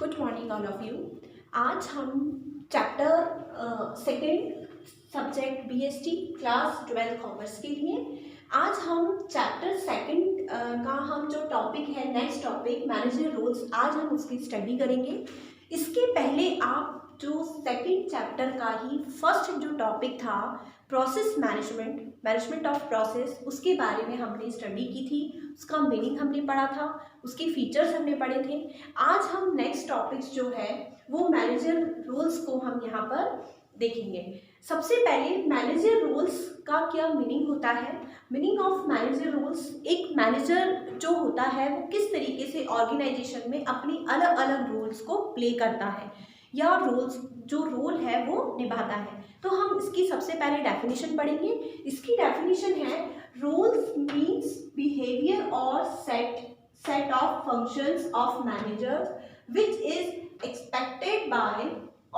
Good morning all of you. आज हम chapter second subject BST class 12 commerce के लिए आज हम चैप्टर सेकेंड का हम जो टॉपिक है नेक्स्ट टॉपिक मैनेजर रोल्स, आज हम उसकी स्टडी करेंगे। इसके पहले आप जो सेकेंड चैप्टर का ही फर्स्ट जो टॉपिक था प्रोसेस मैनेजमेंट ऑफ प्रोसेस, उसके बारे में हमने स्टडी की थी, उसका मीनिंग हमने पढ़ा था, उसके फीचर्स हमने पढ़े थे। आज हम नेक्स्ट टॉपिक्स जो है वो मैनेजर रोल्स को हम यहाँ पर देखेंगे। सबसे पहले मैनेजर रोल्स का क्या मीनिंग होता है। मीनिंग ऑफ मैनेजर रोल्स, एक मैनेजर जो होता है वो किस तरीके से ऑर्गेनाइजेशन में अपनी अलग अलग रोल्स को प्ले करता है या रोल है वो निभाता है। तो हम इसकी सबसे पहले डेफिनेशन पढ़ेंगे। इसकी डेफिनेशन है रोल्स मीन्स बिहेवियर और set of functions of managers which is expected bye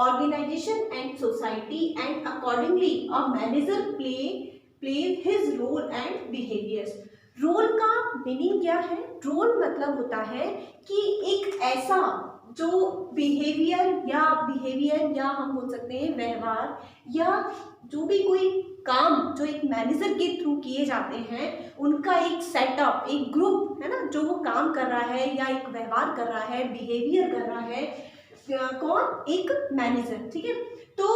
organization and society, and accordingly a manager plays his role and behaviors। Role का मीनिंग क्या है? रोल मतलब होता है कि एक ऐसा जो बिहेवियर या हम बोल सकते हैं व्यवहार या जो भी कोई काम जो एक मैनेजर के थ्रू किए जाते हैं, उनका एक सेटअप, एक ग्रुप है ना, जो वो काम कर रहा है या एक व्यवहार कर रहा है, बिहेवियर कर रहा है, कौन? एक मैनेजर। ठीक है, तो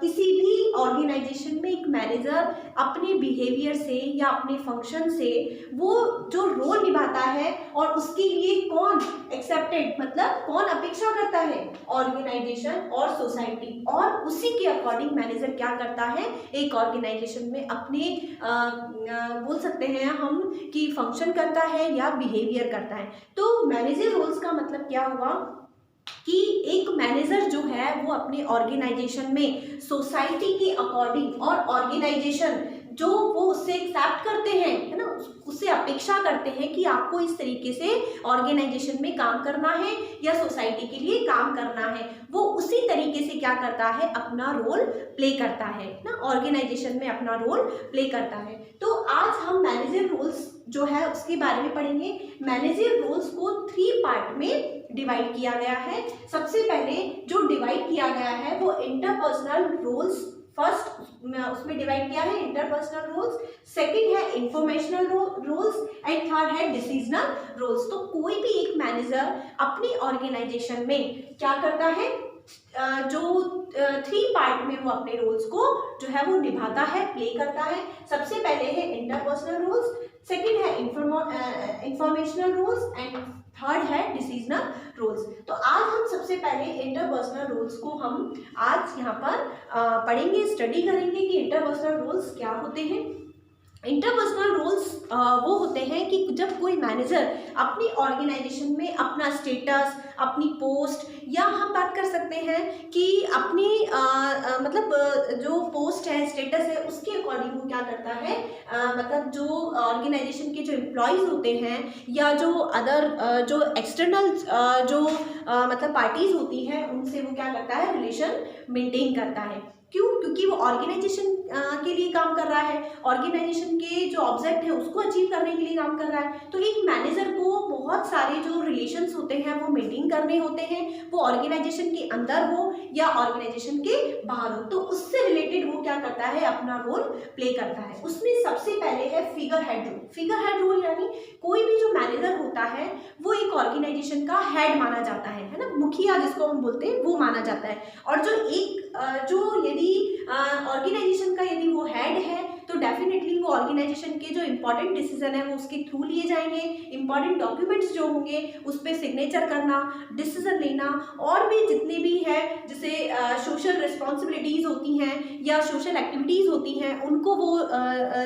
किसी भी ऑर्गेनाइजेशन में एक मैनेजर अपने बिहेवियर से या अपने फंक्शन से वो जो रोल निभाता है और उसके लिए कौन एक्सेप्टेड, मतलब कौन अपेक्षा करता है? ऑर्गेनाइजेशन और सोसाइटी। और उसी के अकॉर्डिंग मैनेजर क्या करता है, एक ऑर्गेनाइजेशन में अपने बोल सकते हैं हम कि फंक्शन करता है या बिहेवियर करता है। तो मैनेजर रोल्स का मतलब क्या हुआ कि एक मैनेजर जो है वो अपने ऑर्गेनाइजेशन में सोसाइटी के अकॉर्डिंग और ऑर्गेनाइजेशन जो वो उससे एक्सेप्ट करते हैं, है ना, उससे अपेक्षा करते हैं कि आपको इस तरीके से ऑर्गेनाइजेशन में काम करना है या सोसाइटी के लिए काम करना है, वो उसी तरीके से क्या करता है, अपना रोल प्ले करता है ना, ऑर्गेनाइजेशन में अपना रोल प्ले करता है। तो आज हम मैनेजर रोल्स जो है उसके बारे में पढ़ेंगे। मैनेजर रोल्स को 3 पार्ट में डिवाइड किया गया है। सबसे पहले जो डिवाइड किया गया है वो इंटरपर्सनल रोल्स, फर्स्ट उसमें डिवाइड किया है इंटरपर्सनल रोल्स, सेकंड है इंफॉर्मेशनल रोल्स एंड थर्ड है डिसीजनल रोल्स। तो कोई भी एक मैनेजर अपनी ऑर्गेनाइजेशन में क्या करता है, जो 3 पार्ट में वो अपने रोल्स को जो है वो निभाता है, प्ले करता है। सबसे पहले है इंटरपर्सनल रोल्स, सेकंड है इंफॉर्मेशनल रोल्स एंड थर्ड है डिसीजनल रोल्स। तो आज हम सबसे पहले इंटरपर्सनल रोल्स को हम आज यहाँ पर पढ़ेंगे, स्टडी करेंगे कि इंटरपर्सनल रोल्स क्या होते हैं। इंटरपर्सनल रोल्स वो होते हैं कि जब कोई मैनेजर अपनी ऑर्गेनाइजेशन में अपना स्टेटस, अपनी पोस्ट, या हम बात कर सकते हैं कि अपनी मतलब जो पोस्ट है, स्टेटस है, उसके अकॉर्डिंग वो क्या करता है, मतलब जो ऑर्गेनाइजेशन के जो एम्प्लॉयज़ होते हैं या जो अदर जो एक्सटर्नल जो मतलब पार्टीज़ होती हैं, उनसे वो क्या करता है, रिलेशन मेंटेन करता है। क्यों? क्योंकि वो ऑर्गेनाइजेशन के लिए काम कर रहा है, ऑर्गेनाइजेशन के जो ऑब्जेक्ट है उसको अचीव करने के लिए काम कर रहा है। तो एक मैनेजर को बहुत सारे जो रिलेशंस होते हैं वो मेंटेन करने होते हैं, वो ऑर्गेनाइजेशन के अंदर हो या ऑर्गेनाइजेशन के बाहर हो। तो उससे रिलेटेड वो क्या करता है, अपना रोल प्ले करता है। उसमें सबसे पहले है figurehead role. Figurehead role यानी कोई भी जो मैनेजर होता है वो एक ऑर्गेनाइजेशन का हेड माना जाता है ना, मुखिया जिसको हम बोलते हैं वो माना जाता है। और जो एक जो यदि ऑर्गेनाइजेशन का यदि वो हेड है तो डेफिनेटली वो ऑर्गेनाइजेशन के जो इंपॉर्टेंट डिसीजन है वो उसके थ्रू लिए जाएंगे। इंपॉर्टेंट डॉक्यूमेंट्स जो होंगे उस पर सिग्नेचर करना, डिसीजन लेना, और भी जितने भी है जैसे सोशल रिस्पॉन्सिबिलिटीज़ होती हैं या सोशल एक्टिविटीज़ होती हैं, उनको वो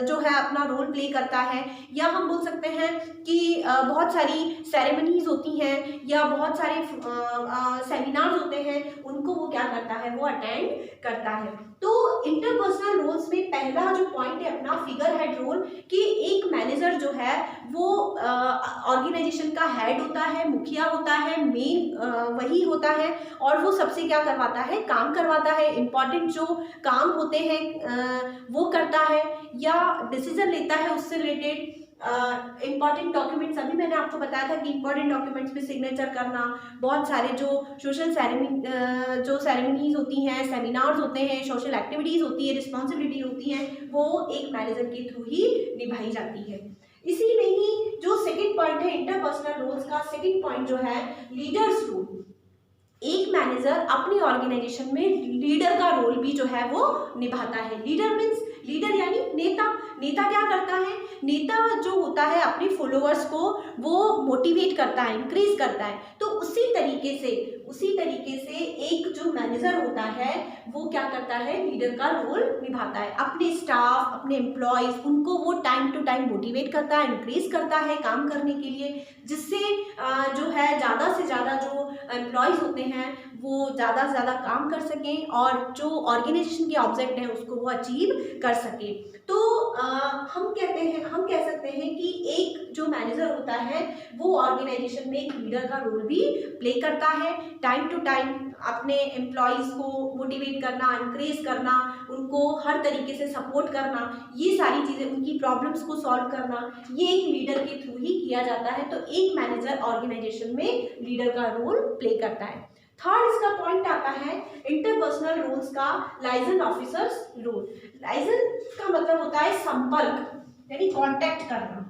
जो है अपना रोल प्ले करता है। या हम बोल सकते हैं कि बहुत सारी सेरेमनीज होती हैं या बहुत सारे सेमिनार्स होते हैं, उनको वो क्या करता है, वो अटेंड करता है। तो इंटरपर्सनल रोल्स में पहला जो पॉइंट है अपना फिगर हेड रोल, कि एक मैनेजर जो है वो ऑर्गेनाइजेशन का हेड होता है, मुखिया होता है, मेन वही होता है, और वो सबसे क्या करवाता है, काम करवाता है, इंपॉर्टेंट जो काम होते हैं वो करता है या डिसीजन लेता है उससे रिलेटेड, इंपॉर्टेंट डॉक्यूमेंट्स, अभी मैंने आपको बताया था कि इंपॉर्टेंट डॉक्यूमेंट्स पे सिग्नेचर करना, बहुत सारे जो सोशल जो सेरेमनीज होती हैं, सेमिनार्स होते हैं, सोशल एक्टिविटीज़ होती है, रिस्पॉन्सिबिलिटी होती हैं, वो एक मैनेजर के थ्रू ही निभाई जाती है। इसी में ही जो सेकंड पॉइंट है इंटरपर्सनल रोल्स का, सेकंड पॉइंट जो है लीडर्स रोल। एक मैनेजर अपनी ऑर्गेनाइजेशन में लीडर का रोल भी जो है वो निभाता है। लीडर मीन्स, लीडर यानी नेता। नेता क्या करता है? नेता जो होता है अपने फॉलोअर्स को वो मोटिवेट करता है, इंक्रीज करता है। तो उसी तरीके से एक जो मैनेजर होता है वो क्या करता है? लीडर का रोल निभाता है। अपने स्टाफ, अपने एम्प्लॉयज, उनको वो टाइम टू टाइम मोटिवेट करता है, इंक्रीज करता है काम करने के लिए, जिससे जो है ज़्यादा से ज़्यादा जो एम्प्लॉयज होते हैं वो ज़्यादा से ज़्यादा काम कर सकें और जो ऑर्गेनाइजेशन के ऑब्जेक्ट है उसको वो अचीव कर सके। तो हम कह सकते हैं कि एक जो मैनेजर होता है वो ऑर्गेनाइजेशन में एक लीडर का रोल भी प्ले करता है। टाइम टू टाइम अपने एम्प्लॉयज़ को मोटिवेट करना, इंक्रेज करना, उनको हर तरीके से सपोर्ट करना, ये सारी चीज़ें, उनकी प्रॉब्लम्स को सॉल्व करना, ये एक लीडर के थ्रू ही किया जाता है। तो एक मैनेजर ऑर्गेनाइजेशन में लीडर का रोल प्ले करता है। थर्ड इसका पॉइंट आता है इंटरपर्सनल रोल्स का, लाइजन ऑफिसर्स रोल। लाइजन का मतलब होता है संपर्क, यानी कांटेक्ट करना,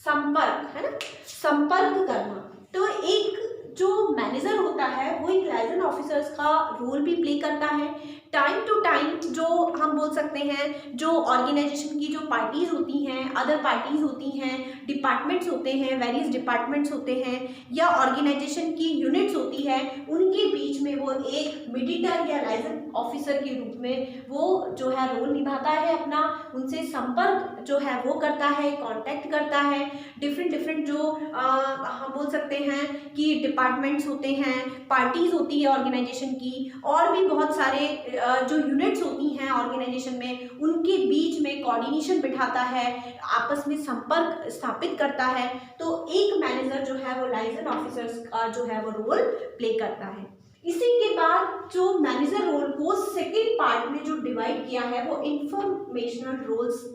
संपर्क है ना, संपर्क करना। तो एक जो मैनेजर होता है वो एक लाइजन ऑफिसर्स का रोल भी प्ले करता है। टाइम टू टाइम जो हम बोल सकते हैं, जो ऑर्गेनाइजेशन की जो पार्टीज होती हैं, अदर पार्टीज होती हैं, डिपार्टमेंट्स होते हैं, वेरियस डिपार्टमेंट्स होते हैं, या ऑर्गेनाइजेशन की यूनिट्स होती है, उनके बीच में वो एक मीडिएटर या लाइजन ऑफिसर के रूप में वो जो है रोल निभाता है अपना। उनसे संपर्क जो है वो करता है, कांटेक्ट करता है। डिफरेंट जो हम बोल सकते हैं कि डिपार्टमेंट्स होते हैं, पार्टीज होती है ऑर्गेनाइजेशन की, और भी बहुत सारे जो यूनिट्स होती हैं ऑर्गेनाइजेशन में, उनके बीच में कोऑर्डिनेशन बिठाता है, आपस में संपर्क स्थापित करता है। तो एक मैनेजर जो है वो लाइजन ऑफिसर्स का जो है वो रोल प्ले करता है। इसी के बाद जो मैनेजर रोल को सेकेंड पार्ट में जो डिवाइड किया है वो इंफॉर्मेशनल रोल्स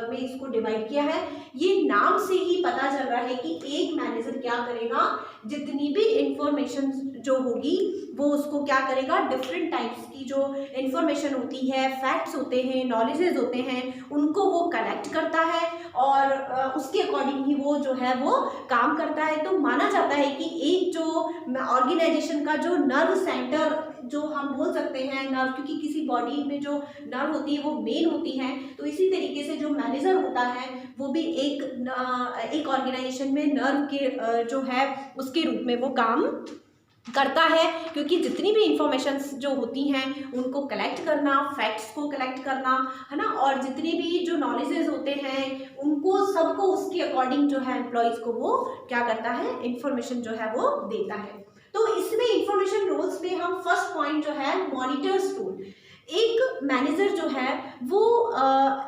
में इसको डिवाइड किया है। ये नाम से ही पता चल रहा है कि एक मैनेजर क्या करेगा, जितनी भी इंफॉर्मेशन जो होगी वो उसको क्या करेगा, डिफरेंट टाइप्स की जो इंफॉर्मेशन होती है, फैक्ट्स होते हैं, नॉलेजेस होते हैं, उनको वो कलेक्ट करता है और उसके अकॉर्डिंग ही वो जो है वो काम करता है। तो माना जाता है कि एक जो ऑर्गेनाइजेशन का जो नर्व सेंटर जो हम बोल सकते हैं नर्व, क्योंकि किसी बॉडी में जो नर्व होती है वो मेन होती है, तो इसी तरीके से जो मैनेजर होता है वो भी एक ऑर्गेनाइजेशन में नर्व के जो है उसके रूप में वो काम करता है। क्योंकि जितनी भी इंफॉर्मेशंस जो होती हैं उनको कलेक्ट करना, फैक्ट्स को कलेक्ट करना, है ना, और जितने भी जो नॉलेजेस होते हैं उनको सबको उसके अकॉर्डिंग जो है एम्प्लॉयज़ को वो क्या करता है, इंफॉर्मेशन जो है वो देता है। तो इसमें इंफॉर्मेशन रोल्स में हम फर्स्ट पॉइंट जो है मॉनिटर्स रोल। एक मैनेजर जो है वो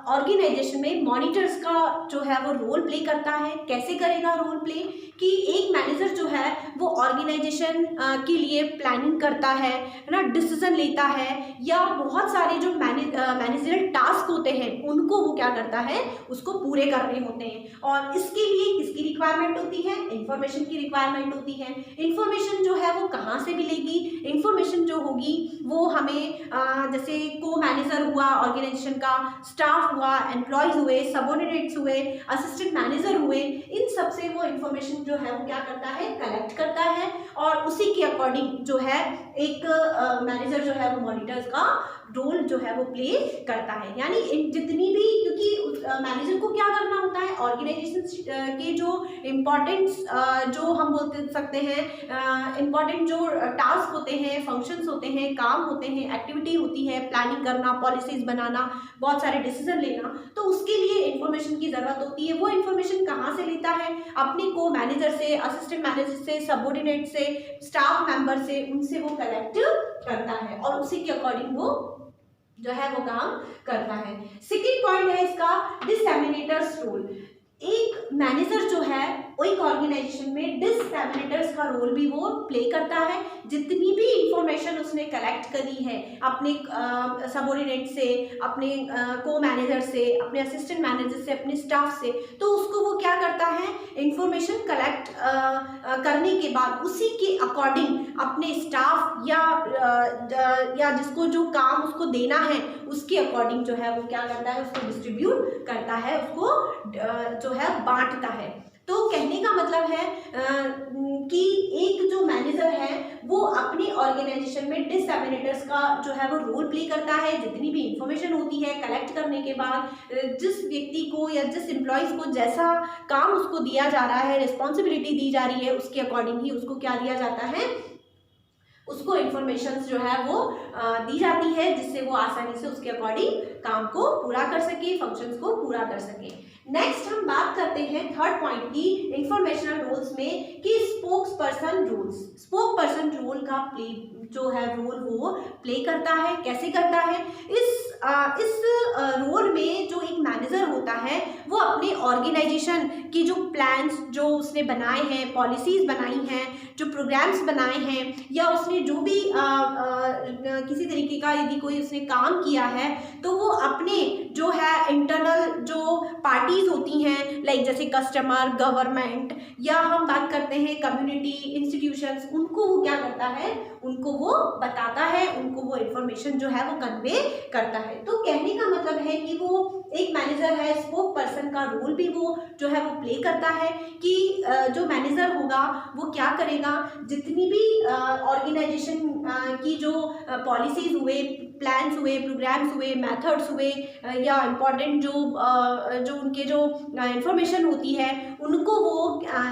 ऑर्गेनाइजेशन में मॉनिटर्स का जो है वो रोल प्ले करता है। कैसे करेगा रोल प्ले, कि एक मैनेजर जो है वो ऑर्गेनाइजेशन के लिए प्लानिंग करता है ना, डिसीजन लेता है, या बहुत सारे जो मैनेजरल टास्क होते हैं उनको वो क्या करता है, उसको पूरे करने होते हैं। और इसके लिए किसकी रिक्वायरमेंट होती है, इंफॉर्मेशन की रिक्वायरमेंट होती है। इंफॉर्मेशन जो है वो कहाँ से मिलेगी, इंफॉर्मेशन जो होगी वो हमें जैसे को मैनेजर हुआ ऑर्गेनाइजेशन का, स्टाफ हुआ, एम्प्लॉयज हुए, सबऑर्डिनेट्स हुए, असिस्टेंट मैनेजर हुए, इन सब से वो इंफॉर्मेशन जो है वो क्या करता है, कलेक्ट करता है, और उसी के अकॉर्डिंग जो है एक मैनेजर जो है वो मॉनिटर्स का रोल जो है वो प्ले करता है। यानी जितनी भी, क्योंकि मैनेजर को क्या करना होता है, ऑर्गेनाइजेशन के जो इम्पोर्टेंट्स जो हम बोल सकते हैं इम्पॉर्टेंट जो टास्क होते हैं, फंक्शंस होते हैं, काम होते हैं, एक्टिविटी होती है, प्लानिंग करना, पॉलिसीज बनाना, बहुत सारे डिसीजन लेना, तो उसके लिए इंफॉर्मेशन की ज़रूरत होती है। वो इंफॉर्मेशन कहाँ से लेता है, अपने को मैनेजर से, असिस्टेंट मैनेजर से, सबऑर्डिनेट से, स्टाफ मेंबर से, उनसे वो कलेक्ट करता है और उसी के अकॉर्डिंग वो जो है वो काम करता है। सेकेंड पॉइंट है इसका डिसएमिनेटर्स रोल। एक मैनेजर जो है एक ऑर्गेनाइजेशन में डिससेमिनेटर्स का रोल भी वो प्ले करता है। जितनी भी इंफॉर्मेशन उसने कलेक्ट करी है अपने सबऑर्डिनेट से, अपने को मैनेजर से, अपने असिस्टेंट मैनेजर से, अपने स्टाफ से, तो उसको वो क्या करता है, इंफॉर्मेशन कलेक्ट करने के बाद उसी के अकॉर्डिंग अपने स्टाफ या जिसको जो काम उसको देना है उसके अकॉर्डिंग जो है वो क्या करता है, उसको डिस्ट्रीब्यूट करता है, उसको जो है बांटता है। तो कहने का मतलब है कि एक जो मैनेजर है वो अपने ऑर्गेनाइजेशन में डिससेमिनेटर्स का जो है वो रोल प्ले करता है। जितनी भी इंफॉर्मेशन होती है कलेक्ट करने के बाद जिस व्यक्ति को या जिस एम्प्लॉयज़ को जैसा काम उसको दिया जा रहा है, रिस्पॉन्सिबिलिटी दी जा रही है, उसके अकॉर्डिंग ही उसको क्या दिया जाता है, उसको इंफॉर्मेशन जो है वो दी जाती है, जिससे वो आसानी से उसके अकॉर्डिंग काम को पूरा कर सके, फंक्शंस को पूरा कर सके। नेक्स्ट हम बात करते हैं थर्ड पॉइंट की इंफॉर्मेशनल रोल्स में कि spokesperson roles. Spokesperson role का जो है रोल वो प्ले करता है। कैसे करता है? इस रोल में जो एक मैनेजर होता है वो अपने ऑर्गेनाइजेशन की जो प्लान्स जो उसने बनाए हैं, पॉलिसीज बनाई हैं, जो प्रोग्राम्स बनाए हैं, या उसने जो भी किसी तरीके का यदि कोई उसने काम किया है तो वो अपने जो है इंटरनल जो पार्टीज होती हैं, लाइक जैसे कस्टमर, गवर्नमेंट, या हम बात करते हैं कम्युनिटी, इंस्टीट्यूशंस, उनको वो क्या करता है, उनको वो बताता है, उनको वो इंफॉर्मेशन जो है वो कन्वे करता है। तो कहने का मतलब है कि वो एक मैनेजर है, स्पोक पर्सन का रोल भी वो जो है वो प्ले करता है कि जो मैनेजर होगा वो क्या करेगा, जितनी भी ऑर्गेनाइजेशन की जो पॉलिसीज हुए, प्लान्स हुए, प्रोग्राम्स हुए, मेथड्स हुए, या इम्पॉर्टेंट जो उनके जो इंफॉर्मेशन होती है उनको वो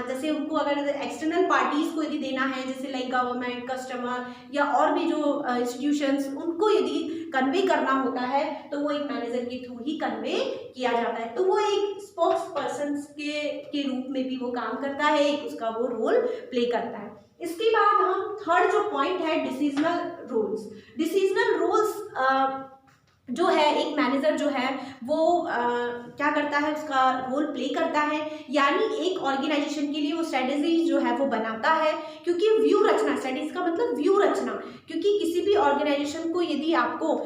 जैसे उनको अगर एक्सटर्नल पार्टीज को यदि देना है, जैसे लाइक गवर्नमेंट, कस्टमर, या और भी जो इंस्टीट्यूशंस, उनको यदि कन्वे करना होता है तो वो एक मैनेजर के थ्रू ही कन्वे किया जाता है। तो वो एक स्पोक्स पर्सन के रूप में भी वो काम करता है, एक उसका वो रोल प्ले करता है। इसके बाद हम थर्ड जो पॉइंट है, डिसीजनल रोल्स। डिसीजनल रोल्स जो है एक मैनेजर जो है वो क्या करता है, उसका रोल प्ले करता है, यानी एक ऑर्गेनाइजेशन के लिए वो स्ट्रेटेजी जो है वो बनाता है। क्योंकि व्यू रचना, स्ट्रेटेजी का मतलब व्यू रचना, क्योंकि किसी भी ऑर्गेनाइजेशन को यदि आपको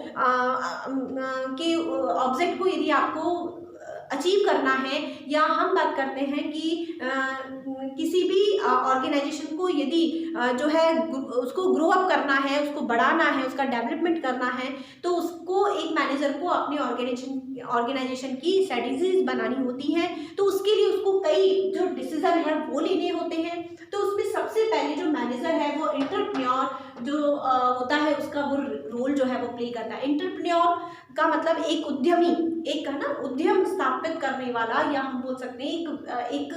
के ऑब्जेक्ट को यदि आपको अचीव करना है, या हम बात करते हैं कि किसी भी ऑर्गेनाइजेशन को यदि जो है उसको ग्रो अप करना है, उसको बढ़ाना है, उसका डेवलपमेंट करना है, तो उसको एक मैनेजर को अपने ऑर्गेनाइजेशन की स्ट्रेटजीज बनानी होती हैं। तो उसके लिए उसको कई जो डिसीजन है वो लेने होते हैं। तो उसमें सबसे पहले जो मैनेजर है वो एंटरप्रेन्योर जो होता है, उसका वो रोल जो है वो प्ले करता है। एंटरप्रेन्योर का मतलब एक उद्यमी, एक है ना उद्यम स्थापित करने वाला, या हम बोल सकते हैं एक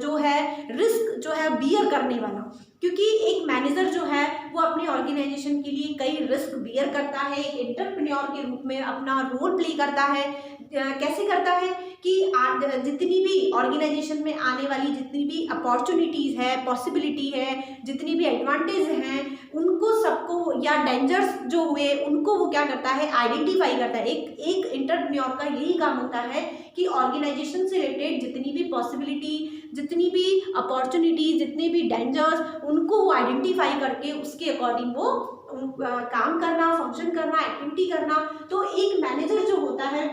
जो है रिस्क जो है बियर करने वाला। क्योंकि एक मैनेजर जो है वो अपने ऑर्गेनाइजेशन के लिए कई रिस्क बियर करता है, एक एंटरप्रेन्योर के रूप में अपना रोल प्ले करता है। कैसे करता है कि जितनी भी ऑर्गेनाइजेशन में आने वाली जितनी भी अपॉर्चुनिटीज़ है, पॉसिबिलिटी है, जितनी भी एडवांटेज हैं, उनको सबको, या डेंजर्स जो हुए उनको वो क्या करता है, आइडेंटिफाई करता है। एक एंटरप्रेन्योर का यही काम होता है कि ऑर्गेनाइजेशन से रिलेटेड जितनी भी पॉसिबिलिटी, जितनी भी अपॉर्चुनिटी, जितने भी डेंजर्स, उनको वो आइडेंटिफाई करके उसके अकॉर्डिंग वो काम करना, फंक्शन करना, एक्टिविटी करना। तो एक मैनेजर जो होता है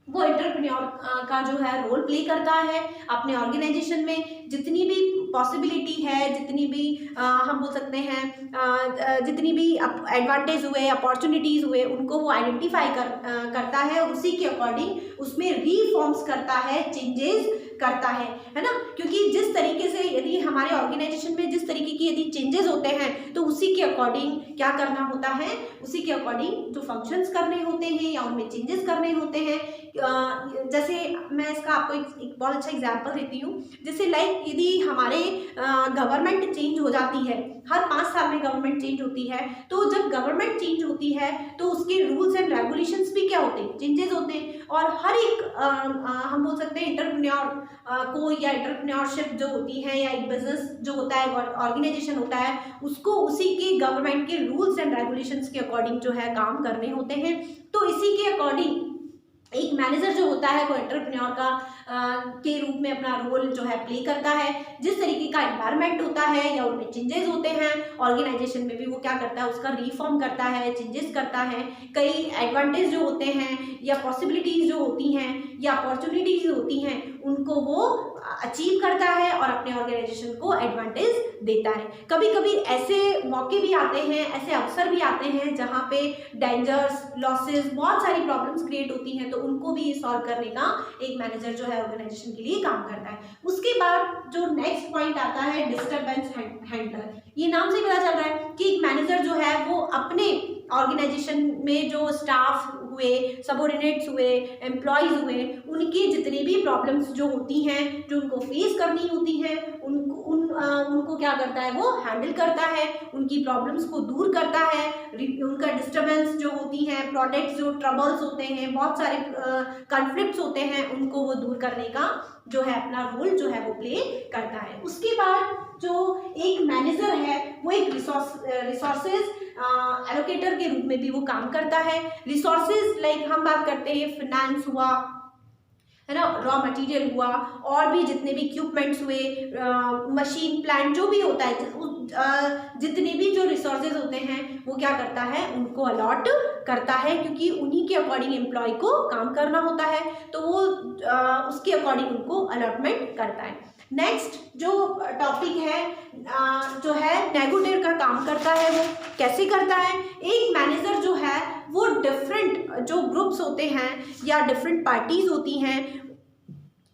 वो एंटरप्रेन्योर का जो है रोल प्ले करता है। अपने ऑर्गेनाइजेशन में जितनी भी पॉसिबिलिटी है, जितनी भी हम बोल सकते हैं जितनी भी एडवांटेज हुए, अपॉर्चुनिटीज़ हुए, उनको वो आइडेंटिफाई करता है, और उसी के अकॉर्डिंग उसमें रीफॉर्म्स करता है, चेंजेस करता है ना। क्योंकि जिस तरीके से यदि हमारे ऑर्गेनाइजेशन में जिस तरीके की यदि चेंजेस होते हैं तो उसी के अकॉर्डिंग क्या करना होता है, उसी के अकॉर्डिंग जो फंक्शंस करने होते हैं या उनमें चेंजेस करने होते हैं। जैसे मैं इसका आपको एक बहुत अच्छा एग्जांपल देती हूँ। जैसे लाइक यदि हमारे गवर्नमेंट चेंज हो जाती है, हर 5 साल में गवर्नमेंट चेंज होती है, तो जब गवर्नमेंट चेंज होती है तो उसके रूल्स एंड रेगुलेशंस भी क्या होते हैं, चेंजेस होते हैं। और हर एक हम बोल सकते हैं एंटरप्रेन्योर को, या एंटरप्रेन्योरशिप जो होती है, या एक बिजनेस जो होता है, ऑर्गेनाइजेशन होता है, उसको उसी के गवर्नमेंट के रूल्स एंड रेगुलेशंस के अकॉर्डिंग जो है काम करने होते हैं। तो इसी के अकॉर्डिंग एक मैनेजर जो होता है वो एंटरप्रेन्योर का के रूप में अपना रोल जो है प्ले करता है। जिस तरीके का एनवायरनमेंट होता है या उनमें चेंजेस होते हैं ऑर्गेनाइजेशन में भी, वो क्या करता है उसका रिफॉर्म करता है, चेंजेस करता है। कई एडवांटेज जो होते हैं या पॉसिबिलिटीज जो होती हैं या अपॉर्चुनिटीज होती हैं उनको वो अचीव करता है और अपने ऑर्गेनाइजेशन को एडवांटेज देता है। कभी कभी ऐसे मौके भी आते हैं, ऐसे अवसर भी आते हैं जहाँ पे डेंजर्स, लॉसेस, बहुत सारी प्रॉब्लम्स क्रिएट होती हैं, तो उनको भी सॉल्व करने का एक मैनेजर जो है ऑर्गेनाइजेशन के लिए काम करता है। उसके बाद जो नेक्स्ट पॉइंट आता है डिस्टर्बेंस हैंडलर। ये नाम से पता चल रहा है कि एक मैनेजर जो है वो अपने ऑर्गेनाइजेशन में जो स्टाफ हुए, सबऑर्डिनेट्स हुए, एम्प्लॉयज हुए, उनकी जितनी भी प्रॉब्लम्स जो होती हैं, जो उनको फेस करनी होती हैं, उनको क्या करता है वो हैंडल करता है, उनकी प्रॉब्लम्स को दूर करता है। उनका डिस्टर्बेंस जो होती हैं, प्रोडक्ट्स जो ट्रबल्स होते हैं, बहुत सारे कॉन्फ्लिक्ट्स होते हैं, उनको वो दूर करने का जो है अपना रोल जो है वो प्ले करता है। उसके बाद जो एक मैनेजर है वो एक रिसोर्सेज एलोकेटर के रूप में भी वो काम करता है। रिसोर्सेज लाइक हम बात करते हैं फिनेंस हुआ, है ना, रॉ मटेरियल हुआ, और भी जितने भी इक्विपमेंट्स हुए, मशीन प्लांट जो भी होता है, जितने भी जो रिसोर्सेज होते हैं वो क्या करता है उनको अलॉट करता है, क्योंकि उन्हीं के अकॉर्डिंग एम्प्लॉय को काम करना होता है, तो वो उसके अकॉर्डिंग उनको अलॉटमेंट करता है। नेक्स्ट जो टॉपिक है जो है नेगोटिएटर का काम करता है। वो कैसे करता है? एक मैनेजर जो है वो डिफरेंट जो ग्रुप्स होते हैं या डिफरेंट पार्टीज होती हैं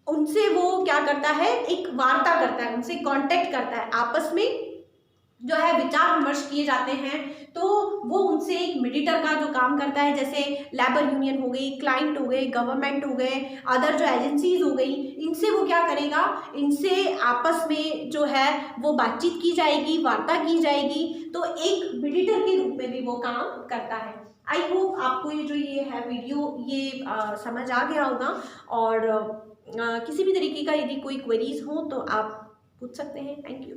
उनसे वो क्या करता है, एक वार्ता करता है, उनसे कांटेक्ट करता है, आपस में जो है विचार विमर्श किए जाते हैं, तो वो उनसे एक मीडिएटर का जो काम करता है, जैसे लेबर यूनियन हो गई, क्लाइंट हो गए, गवर्नमेंट हो गए, अदर जो एजेंसीज हो गई, इनसे वो क्या करेगा, इनसे आपस में जो है वो बातचीत की जाएगी, वार्ता की जाएगी, तो एक मीडिएटर के रूप में भी वो काम करता है। आई होप आपको ये जो ये है वीडियो ये समझ आ गया होगा, और किसी भी तरीके का यदि कोई क्वेरीज हो तो आप पूछ सकते हैं। Thank you.